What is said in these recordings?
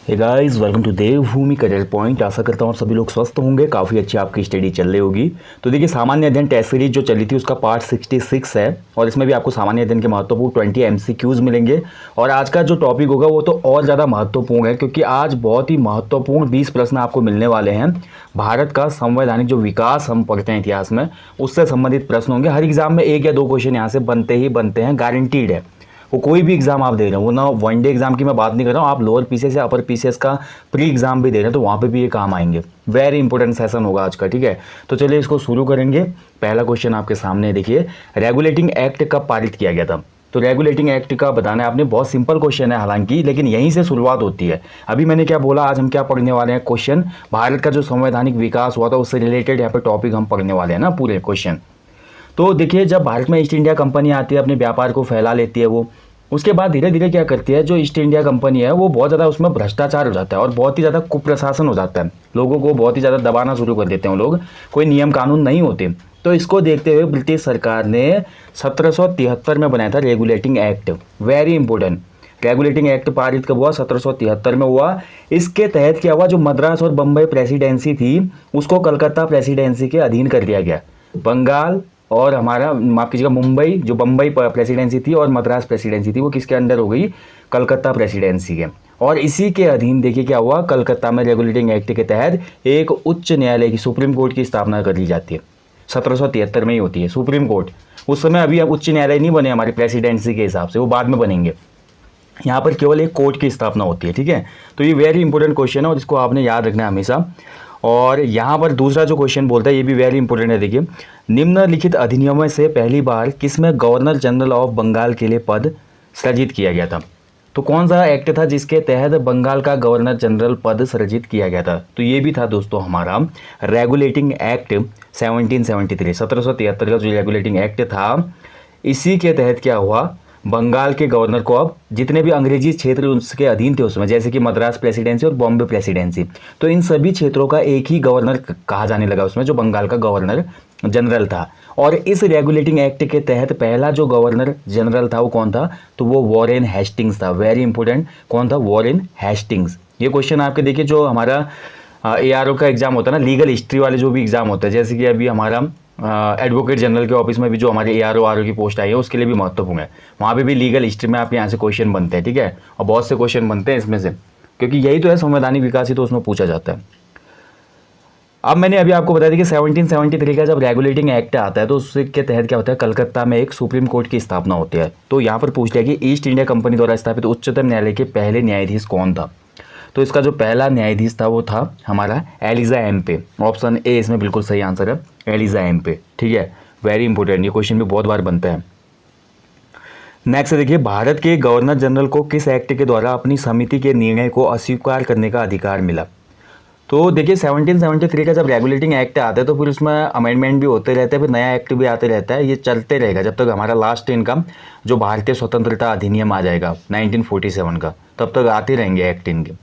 Hey guys, welcome to Devbhoomi career point. आशा करता हूँ आप सभी लोग स्वस्थ होंगे। काफ़ी अच्छी आपकी स्टडी चल रही होगी। तो देखिए, सामान्य अध्ययन टेस्ट सीरीज जो चली थी उसका पार्ट 66 है और इसमें भी आपको सामान्य अध्ययन के महत्वपूर्ण 20 MCQs मिलेंगे। और आज का जो टॉपिक होगा वो तो और ज़्यादा महत्वपूर्ण है, क्योंकि आज बहुत ही महत्वपूर्ण 20 प्रश्न आपको मिलने वाले हैं। भारत का संवैधानिक जो विकास हम पढ़ते हैं इतिहास में, उससे संबंधित प्रश्न होंगे। हर एग्जाम में 1 या 2 क्वेश्चन यहाँ से बनते ही बनते हैं, गारंटीड है। वो कोई भी एग्जाम आप दे रहे हो, वो ना वनडे एग्जाम की मैं बात नहीं कर रहा हूँ, आप लोअर पीसीएस या अपर पीसीएस का प्री एग्जाम भी दे रहे हैं तो वहाँ पे भी ये काम आएंगे। वेरी इंपॉर्टेंट सेशन होगा आज का, ठीक है। तो चलिए इसको शुरू करेंगे। पहला क्वेश्चन आपके सामने देखिए, रेगुलेटिंग एक्ट कब पारित किया गया था? तो रेगुलेटिंग एक्ट का बताना है आपने। बहुत सिंपल क्वेश्चन है हालांकि, लेकिन यहीं से शुरुआत होती है। अभी मैंने क्या बोला, आज हम क्या पढ़ने वाले हैं? क्वेश्चन भारत का जो संवैधानिक विकास हुआ था उससे रिलेटेड यहाँ पे टॉपिक हम पढ़ने वाले हैं ना, पूरे क्वेश्चन। तो देखिए, जब भारत में ईस्ट इंडिया कंपनी आती है, अपने व्यापार को फैला लेती है वो, उसके बाद धीरे धीरे क्या करती है, जो ईस्ट इंडिया कंपनी है वो बहुत ज़्यादा उसमें भ्रष्टाचार हो जाता है और बहुत ही ज़्यादा कुप्रशासन हो जाता है। लोगों को बहुत ही ज़्यादा दबाना शुरू कर देते हैं लोग, कोई नियम कानून नहीं होते। तो इसको देखते हुए ब्रिटिश सरकार ने 1773 में बनाया था regulating act. Very important. Regulating act पारित कब हुआ? 1773 में हुआ। इसके तहत क्या हुआ, जो मद्रास और बम्बई प्रेसिडेंसी थी उसको कलकत्ता प्रेसिडेंसी के अधीन कर दिया गया। बंगाल और हमारा, माफ कीजिएगा, मुंबई, जो बम्बई प्रेसिडेंसी थी और मद्रास प्रेसिडेंसी थी, वो किसके अंडर हो गई? कलकत्ता प्रेसिडेंसी के। और इसी के अधीन देखिए क्या हुआ, कलकत्ता में रेगुलेटिंग एक्ट के तहत एक उच्च न्यायालय की, सुप्रीम कोर्ट की स्थापना कर दी जाती है। 1773 में ही होती है सुप्रीम कोर्ट। उस समय अभी उच्च न्यायालय नहीं बने हमारी प्रेसिडेंसी के हिसाब से, वो बाद में बनेंगे। यहाँ पर केवल एक कोर्ट की स्थापना होती है, ठीक है। तो ये वेरी इंपॉर्टेंट क्वेश्चन है और इसको आपने याद रखना है हमेशा। और यहाँ पर दूसरा जो क्वेश्चन बोलता है ये भी वेरी इंपॉर्टेंट है। देखिए, निम्नलिखित अधिनियमों से पहली बार किसमें गवर्नर जनरल ऑफ बंगाल के लिए पद सृजित किया गया था? तो कौन सा एक्ट था जिसके तहत बंगाल का गवर्नर जनरल पद सृजित किया गया था? तो ये भी था दोस्तों हमारा रेगुलेटिंग एक्ट 1773। 1773 का जो रेगुलेटिंग एक्ट था, इसी के तहत क्या हुआ, बंगाल के गवर्नर को अब जितने भी अंग्रेजी क्षेत्र उसके अधीन थे उसमें, जैसे कि मद्रास प्रेसिडेंसी और बॉम्बे प्रेसिडेंसी, तो इन सभी क्षेत्रों का एक ही गवर्नर कहा जाने लगा उसमें, जो बंगाल का गवर्नर जनरल था। और इस रेगुलेटिंग एक्ट के तहत पहला जो गवर्नर जनरल था वो कौन था? तो वो वॉरेन हेस्टिंग्स था। वेरी इंपॉर्टेंट, कौन था? Warren Hastings. ये क्वेश्चन आपके देखिए, जो हमारा ARO का एग्जाम होता है ना, लीगल हिस्ट्री वाले जो भी एग्जाम होते हैं, जैसे कि अभी हमारा एडवोकेट जनरल के ऑफिस में भी जो हमारे ARO की पोस्ट आई है उसके लिए भी महत्वपूर्ण है। वहाँ पे भी लीगल हिस्ट्री में आप यहाँ से क्वेश्चन बनते हैं, ठीक है। और बहुत से क्वेश्चन बनते हैं इसमें से, क्योंकि यही तो है संवैधानिक विकास, ही तो उसमें पूछा जाता है। अब मैंने अभी आपको बताया था कि 1773 का जब रेगुलेटिंग एक्ट आता है तो उसके तहत क्या होता है, कलकत्ता में एक सुप्रीम कोर्ट की स्थापना होती है। तो यहाँ पर पूछ लिया कि ईस्ट इंडिया कंपनी द्वारा स्थापित उच्चतम न्यायालय के पहले न्यायाधीश कौन था? तो इसका जो पहला न्यायाधीश था वो था हमारा एलिजा एम्पे। ऑप्शन ए इसमें बिल्कुल सही आंसर है, एलिजा एम्पे, ठीक है। वेरी इंपॉर्टेंट, ये क्वेश्चन भी बहुत बार बनता है। नेक्स्ट देखिए, भारत के गवर्नर जनरल को किस एक्ट के द्वारा अपनी समिति के निर्णय को अस्वीकार करने का अधिकार मिला? तो देखिए, 1773 का जब रेगुलेटिंग एक्ट आता है तो फिर उसमें अमेंडमेंट भी होते रहते हैं, फिर नया एक्ट भी आते रहता है। ये चलते रहेगा जब तक हमारा लास्ट इनका जो भारतीय स्वतंत्रता अधिनियम आ जाएगा 1947 का, तब तक आते रहेंगे एक्ट इनके।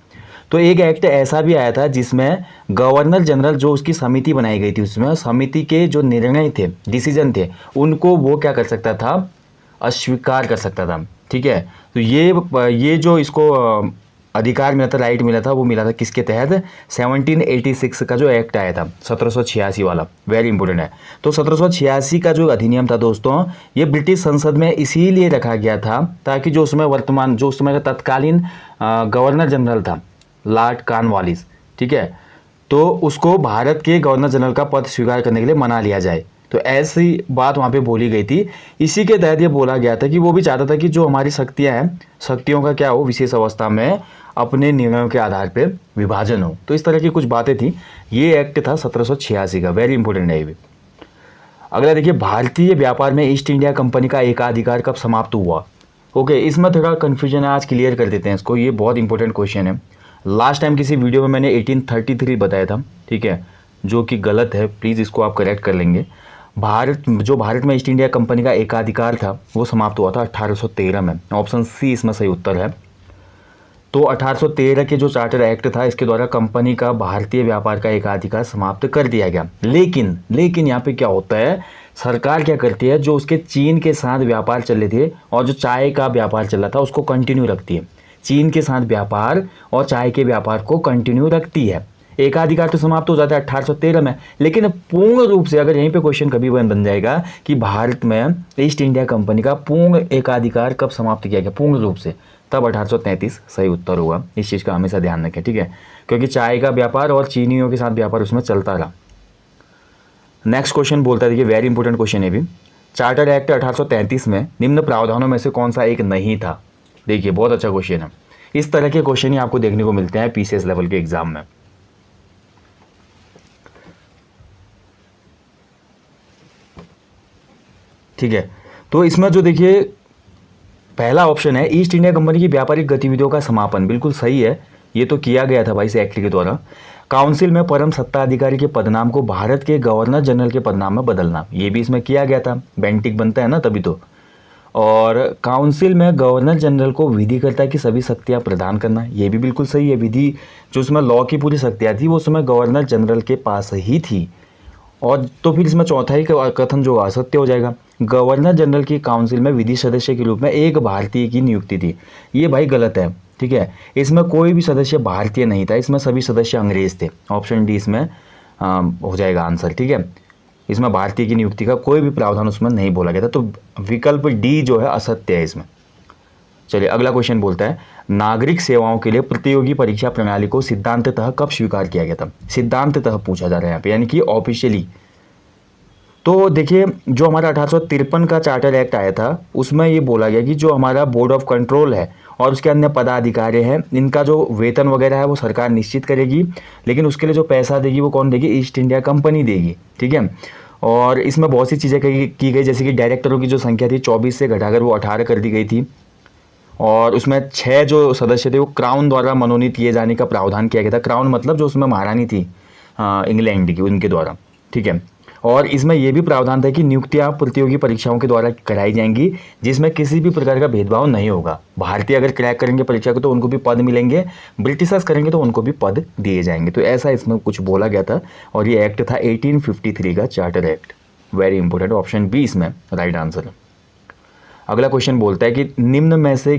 तो एक एक्ट ऐसा भी आया था जिसमें गवर्नर जनरल, जो उसकी समिति बनाई गई थी, उसमें समिति के जो निर्णय थे, डिसीजन थे, उनको वो क्या कर सकता था? अस्वीकार कर सकता था, ठीक है। तो ये जो इसको अधिकार मिला था, राइट मिला था, वो मिला था किसके तहत? 1786 का जो एक्ट आया था, 1786 वाला। वेरी इंपॉर्टेंट है। तो 1786 का जो अधिनियम था दोस्तों, ये ब्रिटिश संसद में इसीलिए रखा गया था ताकि जो उसमें वर्तमान, जो उसमें का तत्कालीन गवर्नर जनरल था, लॉर्ड कॉर्नवालिस, ठीक है, तो उसको भारत के गवर्नर जनरल का पद स्वीकार करने के लिए मना लिया जाए। तो ऐसी बात वहाँ पे बोली गई थी। इसी के तहत ये बोला गया था कि वो भी चाहता था कि जो हमारी शक्तियाँ हैं, शक्तियों का क्या हो, विशेष अवस्था में अपने निर्णयों के आधार पे विभाजन हो। तो इस तरह की कुछ बातें थी। ये एक्ट था 1786 का। वेरी इंपॉर्टेंट है ये भी। अगला देखिए, भारतीय व्यापार में ईस्ट इंडिया कंपनी का एकाधिकार कब समाप्त हुआ? ओके, इसमें थोड़ा कन्फ्यूजन है, आज क्लियर कर देते हैं इसको। ये बहुत इंपॉर्टेंट क्वेश्चन है। लास्ट टाइम किसी वीडियो में मैंने 1833 बताया था, ठीक है, जो कि गलत है। प्लीज़ इसको आप करेक्ट कर लेंगे। भारत में ईस्ट इंडिया कंपनी का एकाधिकार था वो समाप्त हुआ था 1813 में। ऑप्शन सी इसमें सही उत्तर है। तो 1813 के जो चार्टर एक्ट था, इसके द्वारा कंपनी का भारतीय व्यापार का एकाधिकार समाप्त कर दिया गया। लेकिन यहाँ पे क्या होता है, सरकार क्या करती है, जो उसके चीन के साथ व्यापार चल रहे थे और जो चाय का व्यापार चल रहा था उसको कंटिन्यू रखती है। चीन के साथ व्यापार और चाय के व्यापार को कंटिन्यू रखती है। एकाधिकार तो समाप्त हो जाता है 1813 में, लेकिन पूर्ण रूप से अगर यहीं पे क्वेश्चन कभी बन जाएगा कि भारत में ईस्ट इंडिया कंपनी का पूर्ण एकाधिकार कब समाप्त किया गया पूर्ण रूप से, तब 1833 सही उत्तर होगा। इस चीज़ का हमेशा ध्यान रखें, ठीक है, क्योंकि चाय का व्यापार और चीनियों के साथ व्यापार उसमें चलता रहा। नेक्स्ट क्वेश्चन बोलता है, देखिए वेरी इंपॉर्टेंट क्वेश्चन है भी, चार्टर एक्ट 1833 में निम्न प्रावधानों में से कौन सा एक नहीं था। देखिए बहुत अच्छा क्वेश्चन है, इस तरह के क्वेश्चन ही आपको देखने को मिलते हैं पीसीएस लेवल के एग्जाम में। ठीक है, तो इसमें जो देखिए पहला ऑप्शन है ईस्ट इंडिया कंपनी की व्यापारिक गतिविधियों का समापन, बिल्कुल सही है, ये तो किया गया था भाई इस एक्ट के द्वारा। काउंसिल में परम सत्ता अधिकारी के पदनाम को भारत के गवर्नर जनरल के पदनाम में बदलना, ये भी इसमें किया गया था, बेंटिक बनता है ना तभी तो। और काउंसिल में गवर्नर जनरल को विधिकर्ता की सभी शक्तियां प्रदान करना, ये भी बिल्कुल सही है। विधि जो उसमें लॉ की पूरी शक्तियाँ थी वो उसमें गवर्नर जनरल के पास ही थी। और तो फिर इसमें चौथा ही कथन जो असत्य हो जाएगा, गवर्नर जनरल की काउंसिल में विधि सदस्य के रूप में एक भारतीय की नियुक्ति थी, ये भाई गलत है। ठीक है, इसमें कोई भी सदस्य भारतीय नहीं था, इसमें सभी सदस्य अंग्रेज थे। ऑप्शन डी इसमें हो जाएगा आंसर। ठीक है, इसमें भारतीय की नियुक्ति का कोई भी प्रावधान उसमें नहीं बोला गया था, तो विकल्प डी जो है असत्य है इसमें। चलिए अगला क्वेश्चन बोलता है, नागरिक सेवाओं के लिए प्रतियोगी परीक्षा प्रणाली को सिद्धांततः कब स्वीकार किया गया था। सिद्धांततः पूछा जा रहा है यहाँ पे, यानी कि ऑफिशियली। तो देखिए जो हमारा 1853 का चार्टर एक्ट आया था उसमें ये बोला गया कि जो हमारा बोर्ड ऑफ कंट्रोल है और उसके अन्य पदाधिकारी हैं, इनका जो वेतन वगैरह है वो सरकार निश्चित करेगी, लेकिन उसके लिए जो पैसा देगी वो कौन देगी, ईस्ट इंडिया कंपनी देगी। ठीक है, और इसमें बहुत सी चीज़ें की गई, जैसे कि डायरेक्टरों की जो संख्या थी 24 से घटाकर वो 18 कर दी गई थी, और उसमें 6 जो सदस्य थे वो क्राउन द्वारा मनोनीत किए जाने का प्रावधान किया गया था। क्राउन मतलब जो उसमें महारानी थी इंग्लैंड की, उनके द्वारा। ठीक है, और इसमें यह भी प्रावधान था कि नियुक्तियां प्रतियोगी परीक्षाओं के द्वारा कराई जाएंगी, जिसमें किसी भी प्रकार का भेदभाव नहीं होगा। भारतीय अगर क्रैक करेंगे परीक्षा को तो उनको भी पद मिलेंगे, ब्रिटिशर्स करेंगे तो उनको भी पद दिए जाएंगे। तो ऐसा इसमें कुछ बोला गया था, और ये एक्ट था 1853 का charter act. Very important, option B इसमें राइट आंसर है। अगला क्वेश्चन बोलता है कि निम्न में से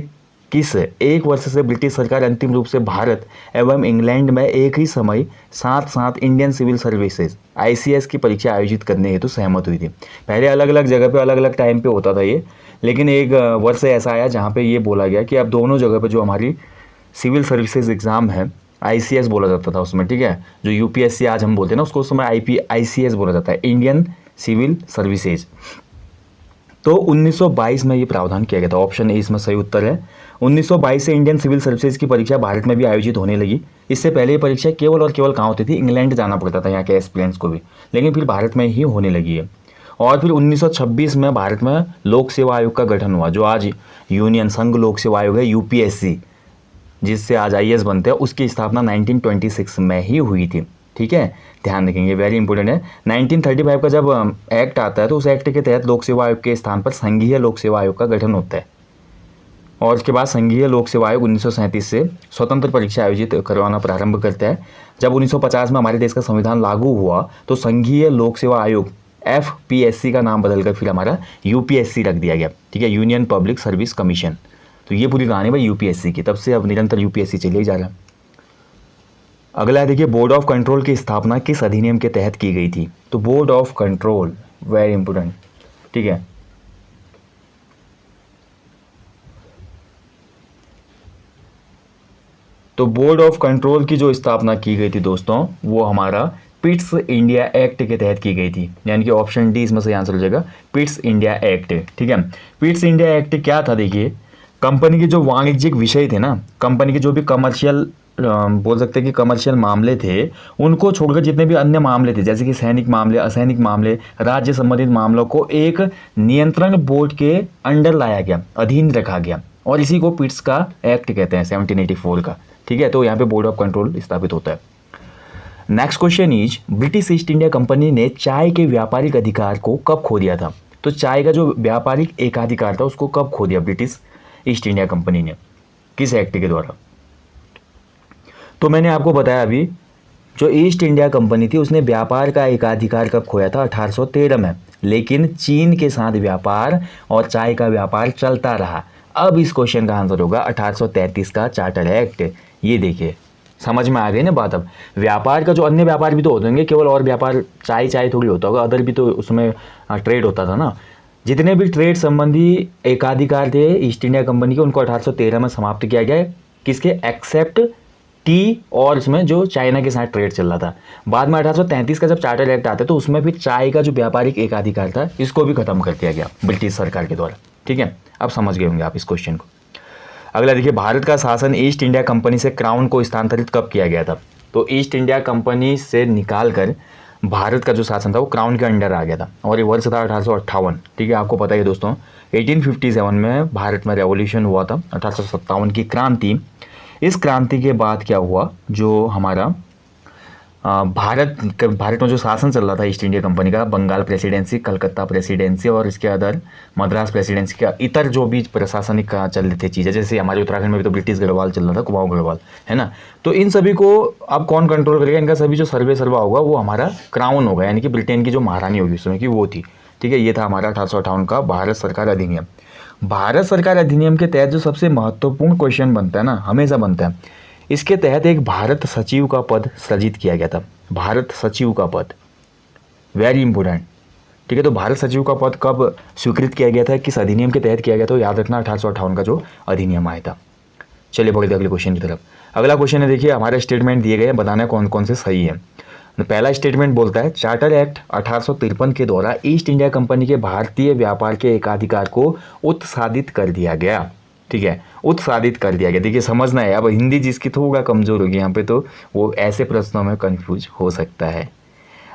किस एक वर्ष से ब्रिटिश सरकार अंतिम रूप से भारत एवं इंग्लैंड में एक ही समय साथ साथ इंडियन सिविल सर्विसेज ICS की परीक्षा आयोजित करने हेतु सहमत हुई थी। पहले अलग अलग जगह पे अलग अलग टाइम पे होता था ये, लेकिन एक वर्ष ऐसा आया जहाँ पे ये बोला गया कि अब दोनों जगह पे जो हमारी सिविल सर्विसेज एग्ज़ाम है ICS बोला जाता था उसमें। ठीक है, जो UPSC आज हम बोलते हैं ना उसको उस समय ICS बोला जाता है, इंडियन सिविल सर्विसेज। तो 1922 में ये प्रावधान किया गया था। ऑप्शन ए इसमें सही उत्तर है। 1922 से इंडियन सिविल सर्विसेज की परीक्षा भारत में भी आयोजित होने लगी। इससे पहले ये परीक्षा केवल और केवल कहाँ होती थी, इंग्लैंड जाना पड़ता था यहाँ के एस्पिरेंट्स को भी, लेकिन फिर भारत में ही होने लगी है। और फिर 1926 में भारत में लोक सेवा आयोग का गठन हुआ, जो आज यूनियन संघ लोक सेवा आयोग है UPSC, जिससे आज IAS बनते हैं, उसकी स्थापना 1926 में ही हुई थी। ठीक है, ध्यान रखेंगे, वेरी इंपॉर्टेंट है। 1935 का जब एक्ट आता है तो उस एक्ट के तहत लोक सेवा आयोग के स्थान पर संघीय लोक सेवा आयोग का गठन होता है, और उसके बाद संघीय लोक सेवा आयोग 1937 से स्वतंत्र परीक्षा आयोजित करवाना प्रारंभ करता है। जब 1950 में हमारे देश का संविधान लागू हुआ तो संघीय लोक सेवा आयोग FPSC का नाम बदलकर फिर हमारा UPSC रख दिया गया। ठीक है, यूनियन पब्लिक सर्विस कमीशन। तो ये पूरी कहानी भाई UPSC की, तब से अब निरंतर UPSC चलिए जा रहा है। अगला है देखिए, बोर्ड ऑफ कंट्रोल की स्थापना किस अधिनियम के तहत की गई थी। तो board of control very important. ठीक है, तो बोर्ड ऑफ कंट्रोल की जो स्थापना की गई थी दोस्तों, वो हमारा पिट्स इंडिया एक्ट के तहत की गई थी, यानी कि ऑप्शन डी इसमें सही आंसर हो जाएगा, पिट्स इंडिया एक्ट। ठीक है, पिट्स इंडिया एक्ट क्या था, देखिए कंपनी के जो वाणिज्यिक विषय थे ना, कंपनी के जो भी कमर्शियल बोल सकते हैं कि कमर्शियल मामले थे, उनको छोड़कर जितने भी अन्य मामले थे, जैसे कि सैनिक मामले, असैनिक मामले, राज्य संबंधित मामलों को एक नियंत्रण बोर्ड के अंडर लाया गया, अधीन रखा गया, और इसी को पिट्स का एक्ट कहते हैं 1784 का। ठीक है, तो यहाँ पे बोर्ड ऑफ कंट्रोल स्थापित होता है। Next question is, British east India company ने चाय के व्यापारिक अधिकार को कब खो दिया था। तो चाय का जो व्यापारिक एकाधिकार था उसको कब खो दिया ब्रिटिश ईस्ट इंडिया कंपनी ने, किस एक्ट के द्वारा। तो मैंने आपको बताया अभी, जो ईस्ट इंडिया कंपनी थी उसने व्यापार का एकाधिकार कब खोया था, 1813 में, लेकिन चीन के साथ व्यापार और चाय का व्यापार चलता रहा। अब इस क्वेश्चन का आंसर होगा 1833 का चार्टर एक्ट। ये देखिए, समझ में आ गई ना बात। अब व्यापार का जो अन्य व्यापार भी तो होते होंगे, केवल और व्यापार चाय चाय थोड़ी होता होगा, अदर भी तो उसमें ट्रेड होता था ना। जितने भी ट्रेड संबंधी एकाधिकार थे ईस्ट इंडिया कंपनी के, उनको 1813 में समाप्त किया गया। किसके? एक्सेप्ट टी और इसमें जो चाइना के साथ ट्रेड चल रहा था। बाद में 1833 का जब चार्टर एक्ट आता है तो उसमें भी चाय का जो व्यापारिक एकाधिकार था इसको भी खत्म कर दिया गया ब्रिटिश सरकार के द्वारा। ठीक है, अब समझ गए होंगे आप इस क्वेश्चन को। अगला देखिए, भारत का शासन ईस्ट इंडिया कंपनी से क्राउन को स्थानांतरित कब किया गया था? तो ईस्ट इंडिया कंपनी से निकाल कर भारत का जो शासन था वो क्राउन के अंडर आ गया था, और ये वर्ष था 1858। ठीक है, आपको पता है दोस्तों 1857 में भारत में रेवोल्यूशन हुआ था, 1857 की क्रांति। इस क्रांति के बाद क्या हुआ, जो हमारा भारत में जो शासन चल रहा था ईस्ट इंडिया कंपनी का, बंगाल प्रेसिडेंसी, कलकत्ता प्रेसिडेंसी और इसके अदर मद्रास प्रेसिडेंसी का इतर जो भी प्रशासनिक चल रही थी चीज़ें, जैसे हमारे उत्तराखंड में भी तो ब्रिटिश गढ़वाल चल रहा था, कुमाऊं गढ़वाल, है ना। तो इन सभी को अब कौन कंट्रोल करेगा? इनका सभी जो सर्वा होगा वो हमारा क्राउन होगा, यानी कि ब्रिटेन की जो महारानी होगी उस समय की वो थी। ठीक है, ये था हमारा 1858 का भारत सरकार अधिनियम। भारत सरकार अधिनियम के तहत जो सबसे महत्वपूर्ण क्वेश्चन बनता है ना, हमेशा बनता है, इसके तहत एक भारत सचिव का पद सृजित किया गया था। भारत सचिव का पद, वेरी इंपॉर्टेंट। ठीक है, तो भारत सचिव का पद कब स्वीकृत किया गया था, किस अधिनियम के तहत किया गया था? तो याद रखना 1858 का जो अधिनियम आया था। चलिए बढ़ते अगले क्वेश्चन की तरफ। अगला क्वेश्चन है, देखिए हमारे स्टेटमेंट दिए गए हैं, बताना कौन कौन से सही है। तो पहला स्टेटमेंट बोलता है, चार्टर एक्ट 1853 के द्वारा ईस्ट इंडिया कंपनी के भारतीय व्यापार के एकाधिकार को उत्साहित कर दिया गया। ठीक है, उत्साहित कर दिया गया। देखिए समझना है, अब हिंदी जिसकी थोड़ा कमज़ोर होगी यहाँ पे तो वो ऐसे प्रश्नों में कंफ्यूज हो सकता है।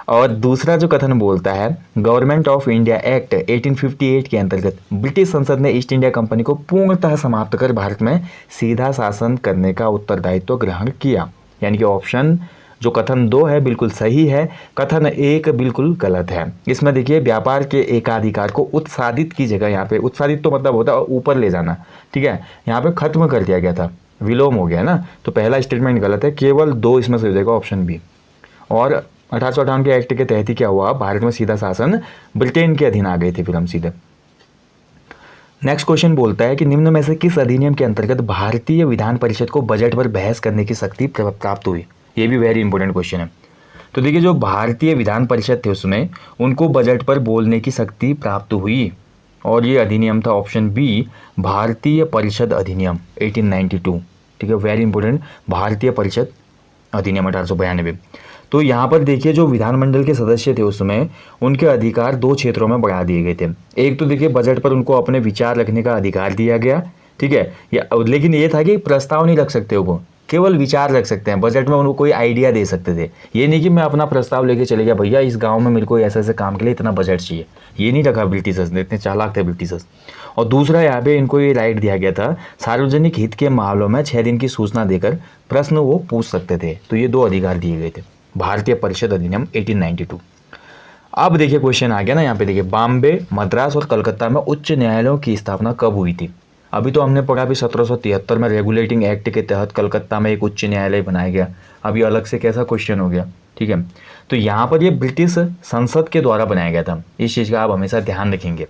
और दूसरा जो कथन बोलता है, गवर्नमेंट ऑफ इंडिया एक्ट 1858 के अंतर्गत ब्रिटिश संसद ने ईस्ट इंडिया कंपनी को पूर्णतः समाप्त कर भारत में सीधा शासन करने का उत्तरदायित्व ग्रहण किया। यानी कि ऑप्शन जो कथन 2 है बिल्कुल सही है, कथन 1 बिल्कुल गलत है। इसमें देखिए व्यापार के एकाधिकार को उत्साहित की जगह यहाँ पे, उत्साहित तो मतलब होता है ऊपर ले जाना, ठीक है, यहाँ पे खत्म कर दिया गया था, विलोम हो गया ना। तो पहला स्टेटमेंट गलत है, केवल 2 इसमें से हो जाएगा, ऑप्शन बी। और 1858 के एक्ट के तहत ही क्या हुआ, भारत में सीधा शासन ब्रिटेन के अधीन आ गए थे फिर हम सीधे। नेक्स्ट क्वेश्चन बोलता है कि निम्न में से किस अधिनियम के अंतर्गत भारतीय विधान परिषद को बजट पर बहस करने की शक्ति प्राप्त हुई? ये भी वेरी इंपॉर्टेंट क्वेश्चन है। तो देखिए जो भारतीय विधान परिषद थे उसमें उनको बजट पर बोलने की शक्ति प्राप्त हुई, और ये अधिनियम था ऑप्शन बी, भारतीय परिषद अधिनियम 1892। ठीक है, वेरी इंपॉर्टेंट, भारतीय परिषद अधिनियम 1892। तो यहाँ पर देखिए जो विधानमंडल के सदस्य थे उसमें उनके अधिकार 2 क्षेत्रों में बढ़ा दिए गए थे। एक तो देखिए बजट पर उनको अपने विचार रखने का अधिकार दिया गया, ठीक है, लेकिन ये था कि प्रस्ताव नहीं रख सकते, वो केवल विचार रख सकते हैं। बजट में उनको कोई आइडिया दे सकते थे, ये नहीं कि मैं अपना प्रस्ताव लेके चले गया, भैया इस गांव में मेरे को ऐसे ऐसे काम के लिए इतना बजट चाहिए, ये नहीं रखा ब्रिटिशर्स ने, इतने चालाक थे ब्रिटिशर्स। और दूसरा यहाँ पे इनको ये राइट दिया गया था, सार्वजनिक हित के मामलों में 6 दिन की सूचना देकर प्रश्न वो पूछ सकते थे। तो ये 2 अधिकार दिए गए थे, भारतीय परिषद अधिनियम 1892। अब देखिए क्वेश्चन आ गया ना यहाँ पे, देखिए बॉम्बे, मद्रास और कलकत्ता में उच्च न्यायालयों की स्थापना कब हुई थी? अभी तो हमने पढ़ा भी 1773 में रेगुलेटिंग एक्ट के तहत कलकत्ता में एक उच्च न्यायालय बनाया गया। अभी अलग से कैसा क्वेश्चन हो गया, ठीक है। तो यहाँ पर ये ब्रिटिश संसद के द्वारा बनाया गया था, इस चीज़ का आप हमेशा ध्यान रखेंगे।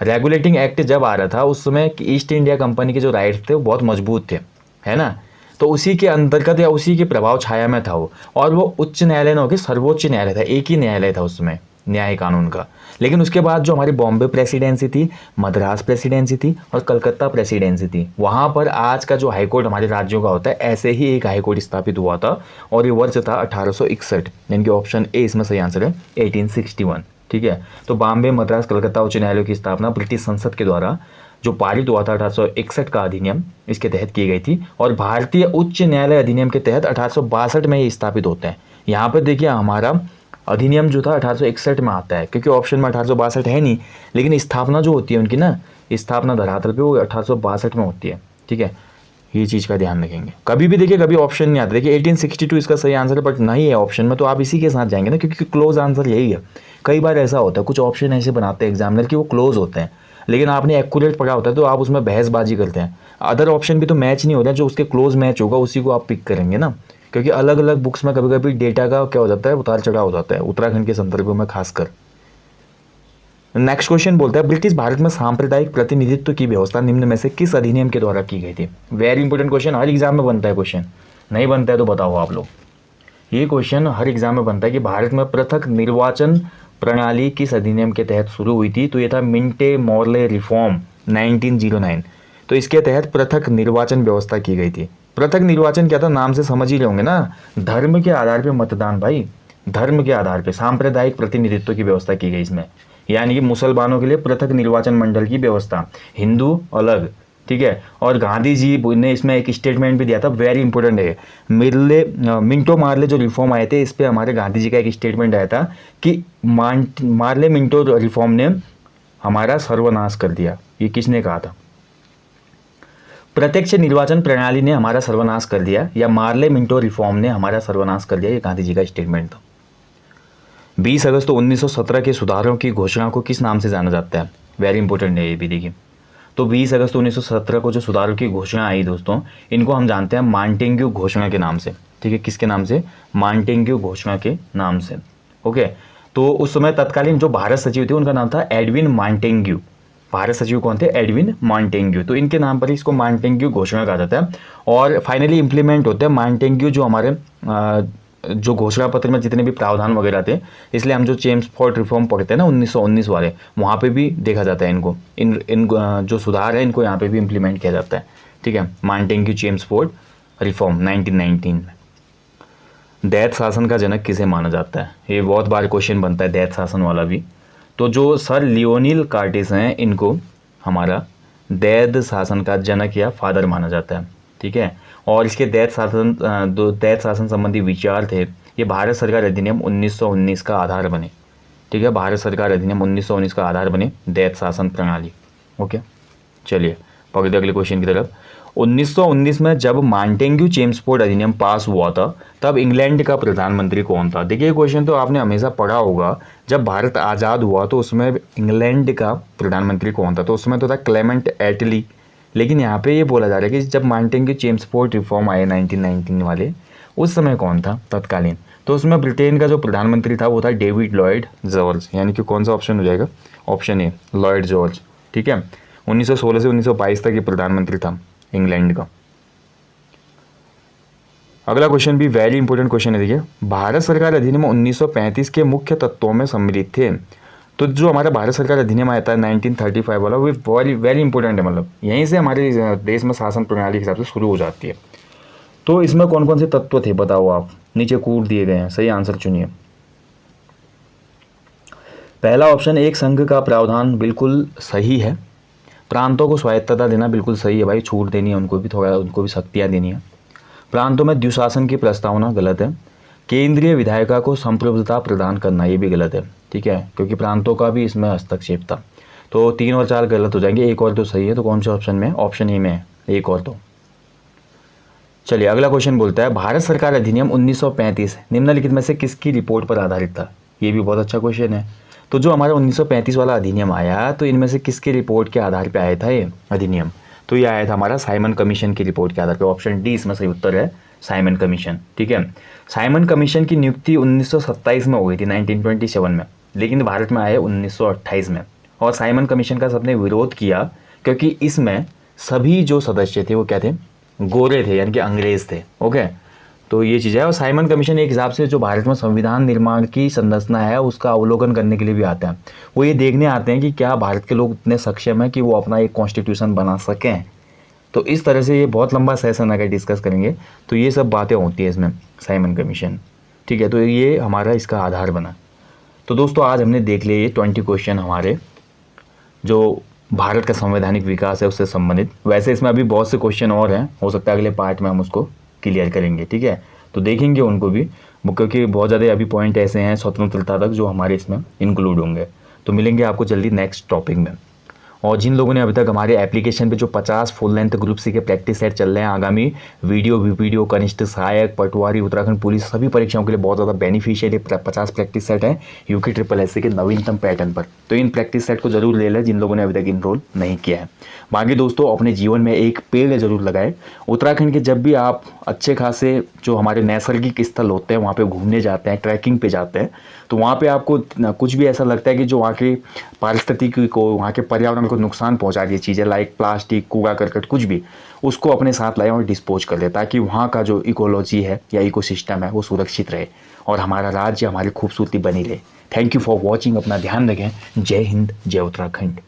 रेगुलेटिंग एक्ट जब आ रहा था उस समय ईस्ट इंडिया कंपनी के जो राइट्स थे वो बहुत मजबूत थे, है ना, तो उसी के अंतर्गत या उसी के प्रभाव छाया में था वो, और वो उच्च न्यायालय न होकर सर्वोच्च न्यायालय था, एक ही न्यायालय था उसमें न्याय कानून का। लेकिन उसके बाद जो हमारी बॉम्बे प्रेसिडेंसी थी, मद्रास प्रेसिडेंसी थी और कलकत्ता प्रेसिडेंसी थी, वहाँ पर आज का जो हाईकोर्ट हमारे राज्यों का होता है ऐसे ही एक हाईकोर्ट स्थापित हुआ था, और ये वर्ष था 1861, यानी कि ऑप्शन ए इसमें सही आंसर है 1861। ठीक है, तो बॉम्बे, मद्रास, कलकत्ता उच्च न्यायालयों की स्थापना ब्रिटिश संसद के द्वारा जो पारित हुआ था 1861 का अधिनियम, इसके तहत की गई थी, और भारतीय उच्च न्यायालय अधिनियम के तहत 1862 में ये स्थापित होते हैं। यहाँ पर देखिए हमारा अधिनियम जो था 1861 में आता है, क्योंकि ऑप्शन में 1862 है नहीं, लेकिन स्थापना जो होती है उनकी ना, स्थापना धरातल पे वो 1862 में होती है। ठीक है, ये चीज़ का ध्यान रखेंगे। कभी भी देखिए कभी ऑप्शन नहीं आता, देखिए 1862 इसका सही आंसर है, बट नहीं है ऑप्शन में, तो आप इसी के साथ जाएंगे ना, क्योंकि क्लोज आंसर यही है। कई बार ऐसा होता है, कुछ ऑप्शन ऐसे बनाते हैं एग्जामिनर कि वो क्लोज होते हैं, लेकिन आपने एक्यूरेट पढ़ा होता है तो आप उसमें बहसबाजी करते हैं। अदर ऑप्शन भी तो मैच नहीं होता है, जो उसके क्लोज मैच होगा उसी को आप पिक करेंगे ना, क्योंकि अलग अलग बुक्स में कभी कभी डेटा का क्या हो जाता है, उतार चढ़ाव हो जाता है, उत्तराखंड के संदर्भ में खासकर। नेक्स्ट क्वेश्चन बोलता है ब्रिटिश भारत में सांप्रदायिक प्रतिनिधित्व की व्यवस्था निम्न में से किस अधिनियम के द्वारा की गई थी। वेरी इंपॉर्टेंट क्वेश्चन, हर एग्जाम में बनता है क्वेश्चन, नहीं बनता है तो बताओ आप लोग। ये क्वेश्चन हर एग्जाम में बनता है कि भारत में पृथक निर्वाचन प्रणाली किस अधिनियम के तहत शुरू हुई थी। तो ये था मिंटे मॉर्ले रिफॉर्म 1909। तो इसके तहत पृथक निर्वाचन व्यवस्था की गई थी। पृथक निर्वाचन क्या था, नाम से समझ ही रहे होंगे ना, धर्म के आधार पे मतदान भाई, धर्म के आधार पे सांप्रदायिक प्रतिनिधित्व की व्यवस्था की गई इसमें। यानी कि मुसलमानों के लिए पृथक निर्वाचन मंडल की व्यवस्था, हिंदू अलग, ठीक है। और गांधी जी ने इसमें एक स्टेटमेंट भी दिया था, वेरी इंपॉर्टेंट है। मिंटो मार्ले जो रिफॉर्म आए थे, इस पे हमारे गांधी जी का एक स्टेटमेंट आया था कि मार्ले मिंटो रिफॉर्म ने हमारा सर्वनाश कर दिया। ये किसने कहा था? प्रत्यक्ष निर्वाचन प्रणाली ने हमारा सर्वनाश कर दिया, या मार्ले मिंटो रिफॉर्म ने हमारा सर्वनाश कर दिया, ये गांधी जी का स्टेटमेंट था। 20 अगस्त 1917 के सुधारों की घोषणा को किस नाम से जाना जाता है? वेरी इंपॉर्टेंट है ये भी, देखिए। तो 20 अगस्त 1917 को जो सुधारों की घोषणा आई दोस्तों, इनको हम जानते हैं मांटेग्यू घोषणा के नाम से, ठीक है। किसके नाम से? मांटेग्यू घोषणा के नाम से, ओके। तो उस समय तत्कालीन जो भारत सचिव थे उनका नाम था एडविन मांटेग्यू। भारत सचिव कौन थे? Edwin Montagu. तो इनके नाम पर ही इसको मांटेग्यू घोषणा कहा जाता है। और फाइनली इंप्लीमेंट होते हैं मांटेग्यू जो हमारे जो घोषणा पत्र में जितने भी प्रावधान वगैरह थे, इसलिए हम जो चेम्सफोर्ड रिफॉर्म पढ़ते हैं ना 1919 वाले, वहाँ पे भी देखा जाता है इनको, इन जो सुधार है इनको यहाँ पे भी इम्प्लीमेंट किया जाता है, ठीक है। मांटेग्यू चेम्सफोर्ड रिफॉर्म 1919 में। दैत शासन का जनक किसे माना जाता है? ये बहुत बार क्वेश्चन बनता है दैत शासन वाला भी। तो जो सर लियोनिल कार्टिस हैं, इनको हमारा दैत शासन का जनक या फादर माना जाता है, ठीक है। और इसके दैत शासन संबंधी विचार थे, ये भारत सरकार अधिनियम 1919 का आधार बने, ठीक है। भारत सरकार अधिनियम 1919 का आधार बने दैत शासन प्रणाली, ओके। चलिए पकड़ते अगले क्वेश्चन की तरफ। 1919 में जब मांटेग्यू चेम्सफोर्ड अधिनियम पास हुआ था, तब इंग्लैंड का प्रधानमंत्री कौन था? देखिए क्वेश्चन तो आपने हमेशा पढ़ा होगा, जब भारत आज़ाद हुआ तो उसमें इंग्लैंड का प्रधानमंत्री कौन था? तो उसमें तो था क्लेमेंट एटली। लेकिन यहाँ पे ये बोला जा रहा है कि जब मांटेग्यू चेम्सफोर्ड रिफॉर्म आए 1919 वाले, उस समय कौन था तत्कालीन? तो उसमें ब्रिटेन का जो प्रधानमंत्री था वो था डेविड लॉयड जॉर्ज। यानी कि कौन सा ऑप्शन हो जाएगा? ऑप्शन ए, लॉयड जॉर्ज, ठीक है। 1916 से 1922 तक ये प्रधानमंत्री था इंग्लैंड का। अगला क्वेश्चन भी वेरी इंपॉर्टेंट क्वेश्चन है, देखिए। भारत सरकार अधिनियम 1935 के मुख्य तत्वों में सम्मिलित थे। तो जो हमारा भारत सरकार अधिनियम आया था 1935 वाला, वो वेरी वेरी इंपॉर्टेंट है, मतलब यहीं से हमारे देश में शासन प्रणाली के हिसाब से शुरू हो जाती है। तो इसमें कौन कौन से तत्व थे बताओ आप, नीचे कूट दिए गए हैं, सही आंसर चुनिए। पहला ऑप्शन, एक संघ का प्रावधान, बिल्कुल सही है। प्रांतों को स्वायत्तता देना बिल्कुल सही है भाई, छूट देनी है उनको भी, थोड़ा उनको भी शक्तियाँ देनी है। प्रांतों में द्विशासन की प्रस्तावना, गलत है। केंद्रीय विधायिका को संप्रभुता प्रदान करना, ये भी गलत है, ठीक है, क्योंकि प्रांतों का भी इसमें हस्तक्षेप था। तो 3 और 4 गलत हो जाएंगे, एक और तो सही है। तो कौन से ऑप्शन में? ऑप्शन ए में, एक और तो। चलिए अगला क्वेश्चन बोलता है भारत सरकार अधिनियम 1935 निम्नलिखित में से किसकी रिपोर्ट पर आधारित था? ये भी बहुत अच्छा क्वेश्चन है। तो जो हमारा 1935 वाला अधिनियम आया, तो इनमें से किसकी रिपोर्ट के आधार पर आया था ये अधिनियम? तो ये आया था हमारा साइमन कमीशन की रिपोर्ट के आधार पर। ऑप्शन डी इसमें सही उत्तर है, साइमन कमीशन, ठीक है। साइमन कमीशन की नियुक्ति 1927 में हो गई थी, 1927 में, लेकिन भारत में आए 1928 में। और साइमन कमीशन का सबने विरोध किया क्योंकि इसमें सभी जो सदस्य थे वो क्या थे? गोरे थे, यानी कि अंग्रेज थे, ओके। तो ये चीज़ है। और साइमन कमीशन एक हिसाब से जो भारत में संविधान निर्माण की संरचना है उसका अवलोकन करने के लिए भी आते हैं। वो ये देखने आते हैं कि क्या भारत के लोग इतने सक्षम हैं कि वो अपना एक कॉन्स्टिट्यूशन बना सकें। तो इस तरह से ये बहुत लंबा सेशन अगर डिस्कस करेंगे तो ये सब बातें होती है इसमें, साइमन कमीशन, ठीक है। तो ये हमारा इसका आधार बना। तो दोस्तों आज हमने देख लिए ये 20 क्वेश्चन हमारे जो भारत का संवैधानिक विकास है उससे संबंधित। वैसे इसमें अभी बहुत से क्वेश्चन और हैं, हो सकता है अगले पार्ट में हम उसको क्लियर करेंगे, ठीक है। तो देखेंगे उनको भी, क्योंकि बहुत ज़्यादा अभी पॉइंट ऐसे हैं स्वतंत्रता तक जो हमारे इसमें इंक्लूड होंगे। तो मिलेंगे आपको जल्दी नेक्स्ट टॉपिक में। और जिन लोगों ने अभी तक हमारे एप्लीकेशन पे जो 50 फुल लेंथ ग्रुप सी के प्रैक्टिस सेट चल रहे हैं, आगामी वीडियो कनिष्ठ सहायक पटवारी उत्तराखंड पुलिस सभी परीक्षाओं के लिए बहुत ज़्यादा बेनिफिशियल 50 प्रैक्टिस सेट है यूके SSS के नवीनतम पैटर्न पर। तो इन प्रैक्टिस सेट को जरूर ले लें जिन लोगों ने अभी तक इनरोल नहीं किया है। बाकी दोस्तों अपने जीवन में एक पेड़ जरूर लगाएं। उत्तराखंड के जब भी आप अच्छे खासे जो हमारे नैसर्गिक स्थल होते हैं वहाँ पे घूमने जाते हैं, ट्रैकिंग पे जाते हैं, तो वहाँ पे आपको कुछ भी ऐसा लगता है कि जो वहाँ के पारिस्थितिकी को, वहाँ के पर्यावरण को नुकसान पहुँचा रही चीज़ें लाइक प्लास्टिक, कूड़ा करकट, कुछ भी, उसको अपने साथ लाएं और डिस्पोज कर दें ताकि वहाँ का जो इकोलॉजी है या इकोसिस्टम है वो सुरक्षित रहे और हमारा राज्य, हमारी खूबसूरती बनी रहे। Thank you for watching. अपना ध्यान रखें। जय हिंद, जय उत्तराखंड।